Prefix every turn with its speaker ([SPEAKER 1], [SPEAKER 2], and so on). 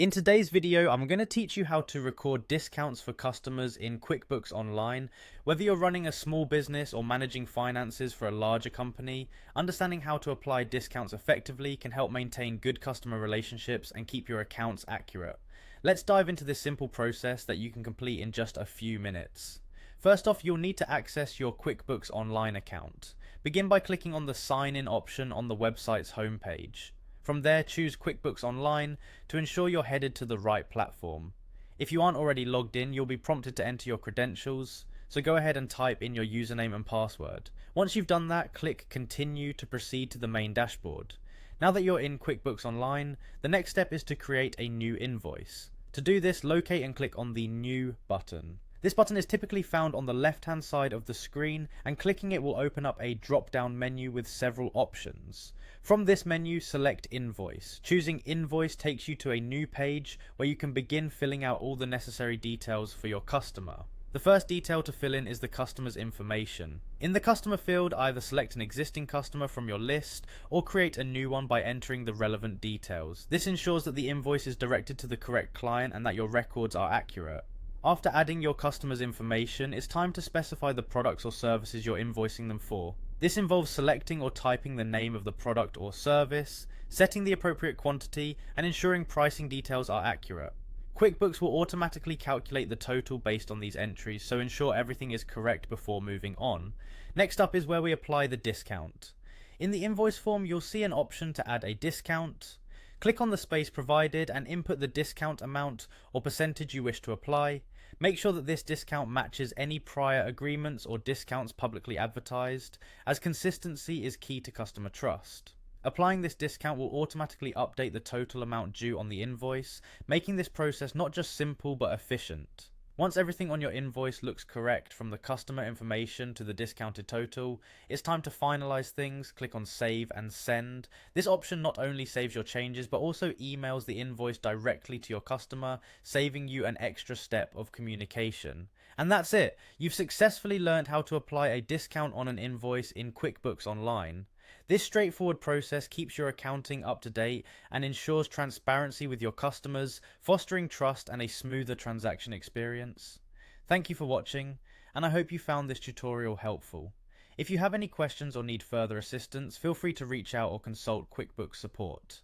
[SPEAKER 1] In today's video, I'm going to teach you how to record discounts for customers in QuickBooks Online. Whether you're running a small business or managing finances for a larger company, understanding how to apply discounts effectively can help maintain good customer relationships and keep your accounts accurate. Let's dive into this simple process that you can complete in just a few minutes. First off, you'll need to access your QuickBooks Online account. Begin by clicking on the Sign In option on the website's homepage. From there, choose QuickBooks Online to ensure you're headed to the right platform. If you aren't already logged in, you'll be prompted to enter your credentials, so go ahead and type in your username and password. Once you've done that, click Continue to proceed to the main dashboard. Now that you're in QuickBooks Online, the next step is to create a new invoice. To do this, locate and click on the New button. This button is typically found on the left-hand side of the screen, and clicking it will open up a drop-down menu with several options. From this menu, select Invoice. Choosing Invoice takes you to a new page where you can begin filling out all the necessary details for your customer. The first detail to fill in is the customer's information. In the customer field, either select an existing customer from your list or create a new one by entering the relevant details. This ensures that the invoice is directed to the correct client and that your records are accurate. After adding your customer's information, it's time to specify the products or services you're invoicing them for. This involves selecting or typing the name of the product or service, setting the appropriate quantity, and ensuring pricing details are accurate. QuickBooks will automatically calculate the total based on these entries, so ensure everything is correct before moving on. Next up is where we apply the discount. In the invoice form, you'll see an option to add a discount. Click on the space provided and input the discount amount or percentage you wish to apply. Make sure that this discount matches any prior agreements or discounts publicly advertised, as consistency is key to customer trust. Applying this discount will automatically update the total amount due on the invoice, making this process not just simple but efficient. Once everything on your invoice looks correct, from the customer information to the discounted total, it's time to finalize things. Click on Save and Send. This option not only saves your changes but also emails the invoice directly to your customer, saving you an extra step of communication. And that's it! You've successfully learned how to apply a discount on an invoice in QuickBooks Online. This straightforward process keeps your accounting up to date and ensures transparency with your customers, fostering trust and a smoother transaction experience. Thank you for watching, and I hope you found this tutorial helpful. If you have any questions or need further assistance, feel free to reach out or consult QuickBooks support.